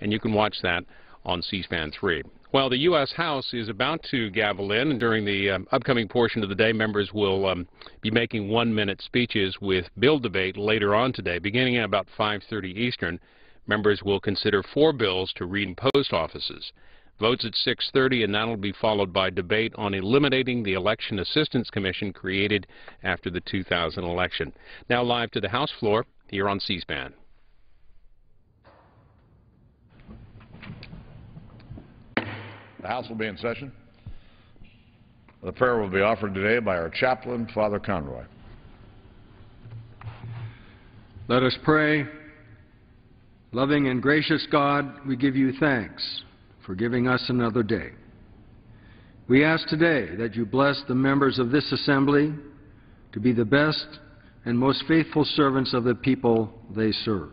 and you can watch that on C-SPAN 3. Well, the U.S. House is about to gavel in, and during the upcoming portion of the day, members will be making 1-minute speeches with bill debate later on today. Beginning at about 5:30 Eastern, members will consider 4 bills to read in post offices. Votes at 6:30, and that will be followed by debate on eliminating the Election Assistance Commission created after the 2000 election. Now live to the House floor here on C-SPAN. The House will be in session. The prayer will be offered today by our chaplain, Father Conroy. Let us pray. Loving and gracious God, we give you thanks for giving us another day. We ask today that you bless the members of this assembly to be the best and most faithful servants of the people they serve.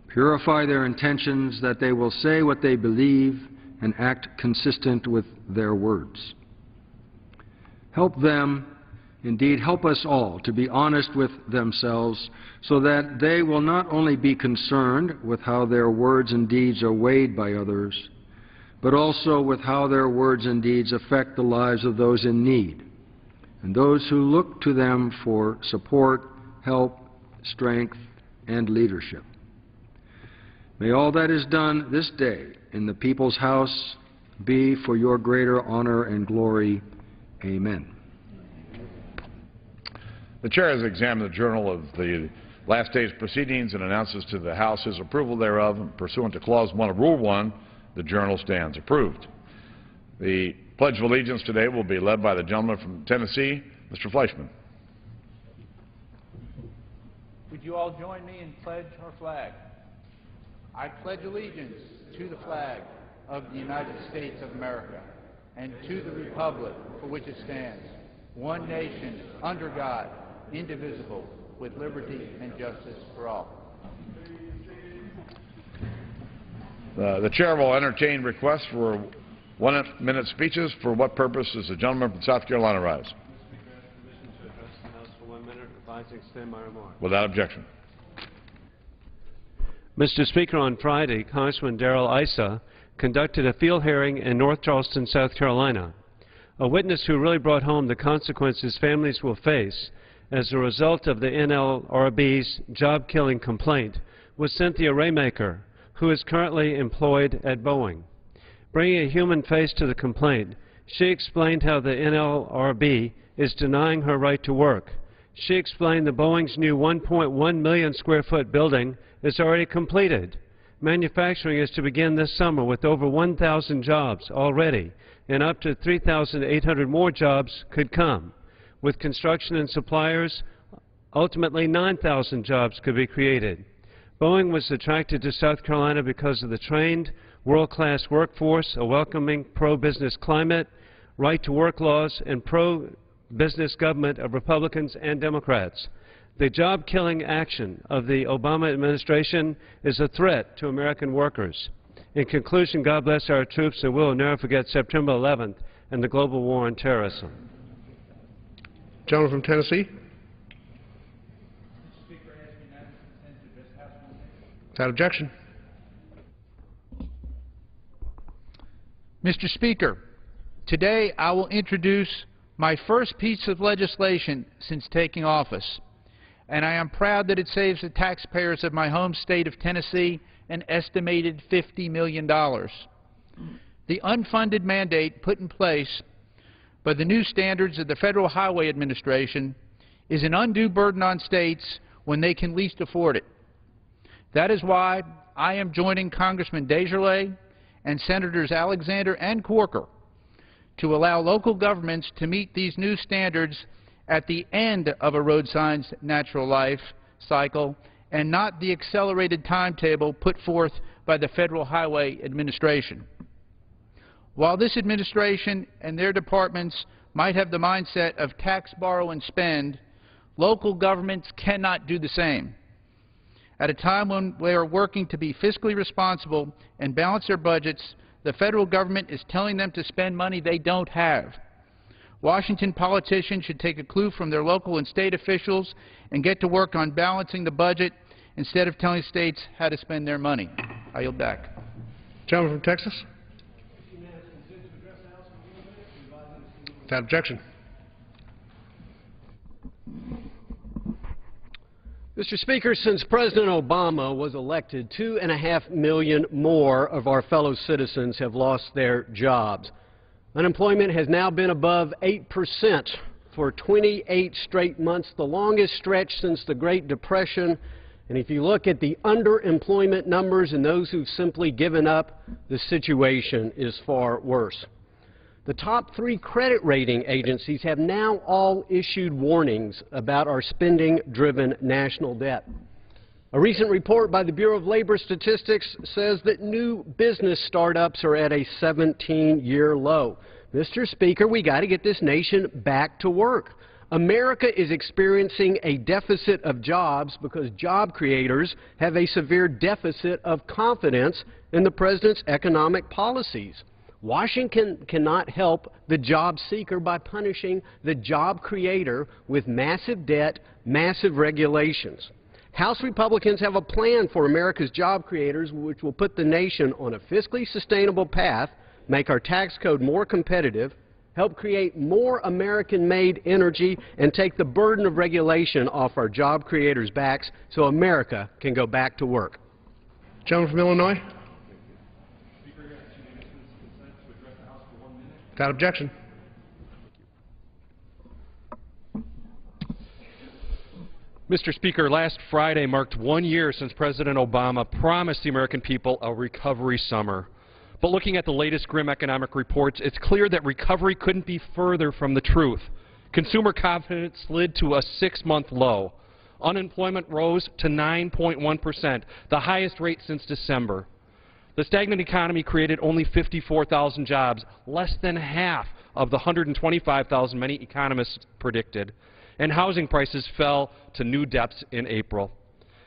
Purify their intentions that they will say what they believe and act consistent with their words. Help them, indeed help us all, to be honest with themselves so that they will not only be concerned with how their words and deeds are weighed by others, but also with how their words and deeds affect the lives of those in need and those who look to them for support, help, strength, and leadership. May all that is done this day in the People's House be for your greater honor and glory. Amen. The Chair has examined the journal of the last day's proceedings and announces to the House his approval thereof. And pursuant to Clause 1 of Rule 1, the journal stands approved. The Pledge of Allegiance today will be led by the gentleman from Tennessee, Mr. Fleischman. Would you all join me in pledge our flag? I pledge allegiance to the flag of the United States of America and to the republic for which it stands, one nation, under God, indivisible, with liberty and justice for all. The Chair will entertain requests for 1-minute speeches. For what purpose does the gentleman from South Carolina rise? Mr. Speaker, I have permission to address the House for 1 minute if I extend my remarks. Without objection. Mr. Speaker, on Friday, Congressman Darrell Issa conducted a field hearing in North Charleston, South Carolina. A witness who really brought home the consequences families will face as a result of the NLRB's job-killing complaint was Cynthia Raymaker, who is currently employed at Boeing. Bringing a human face to the complaint, she explained how the NLRB is denying her right to work. She explained that Boeing's new 1.1 million square foot building is already completed. Manufacturing is to begin this summer with over 1,000 jobs already, and up to 3,800 more jobs could come. With construction and suppliers, ultimately 9,000 jobs could be created. Boeing was attracted to South Carolina because of the trained, world-class workforce, a welcoming pro-business climate, right-to-work laws, and pro-business government of Republicans and Democrats. The job-killing action of the Obama administration is a threat to American workers. In conclusion, God bless our troops, and we'll never forget September 11th and the global war on terrorism. Gentleman from Tennessee. Without objection. Mr. Speaker, today I will introduce my first piece of legislation since taking office, and I am proud that it saves the taxpayers of my home state of Tennessee an estimated $50 million. The unfunded mandate put in place by the new standards of the Federal Highway Administration is an undue burden on states when they can least afford it. That is why I am joining Congressman DesJarlais and Senators Alexander and Corker to allow local governments to meet these new standards at the end of a road sign's natural life cycle and not the accelerated timetable put forth by the Federal Highway Administration. While this administration and their departments might have the mindset of tax, borrow, and spend, local governments cannot do the same. At a time when they are working to be fiscally responsible and balance their budgets, the federal government is telling them to spend money they don't have. Washington politicians should take a clue from their local and state officials and get to work on balancing the budget instead of telling states how to spend their money. I yield back. Gentleman from Texas. Without objection. Mr. Speaker, since President Obama was elected, 2.5 million more of our fellow citizens have lost their jobs. Unemployment has now been above 8% for 28 straight months, the longest stretch since the Great Depression. And if you look at the underemployment numbers and those who've simply given up, the situation is far worse. The top 3 credit rating agencies have now all issued warnings about our spending-driven national debt. A recent report by the Bureau of Labor Statistics says that new business startups are at a 17-year low. Mr. Speaker, we got to get this nation back to work. America is experiencing a deficit of jobs because job creators have a severe deficit of confidence in the President's economic policies. Washington cannot help the job seeker by punishing the job creator with massive debt, massive regulations. House Republicans have a plan for America's job creators which will put the nation on a fiscally sustainable path, make our tax code more competitive, help create more American-made energy, and take the burden of regulation off our job creators' backs so America can go back to work. Gentleman from Illinois. Without objection. Mr. Speaker, last Friday marked 1 year since President Obama promised the American people a recovery summer. But looking at the latest grim economic reports, it's clear that recovery couldn't be further from the truth. Consumer confidence slid to a 6-month low. Unemployment rose to 9.1%, the highest rate since December. The stagnant economy created only 54,000 jobs, less than half of the 125,000 many economists predicted, and housing prices fell to new depths in April.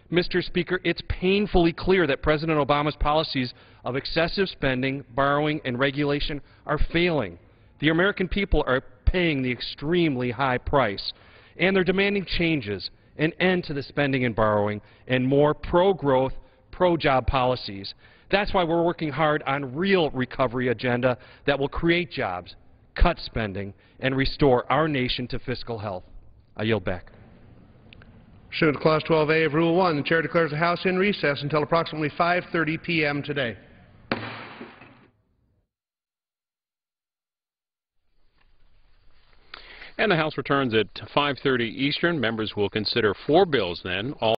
Mr. Speaker, it's painfully clear that President Obama's policies of excessive spending, borrowing, and regulation are failing. The American people are paying the extremely high price, and they're demanding changes, an end to the spending and borrowing, and more pro-growth, pro-job policies. That's why we're working hard on a real recovery agenda that will create jobs, cut spending, and restore our nation to fiscal health. I yield back. Pursuant to Clause 12A of Rule 1, the Chair declares the House in recess until approximately 5:30 p.m. today. And the House returns at 5:30 Eastern. Members will consider 4 bills then. All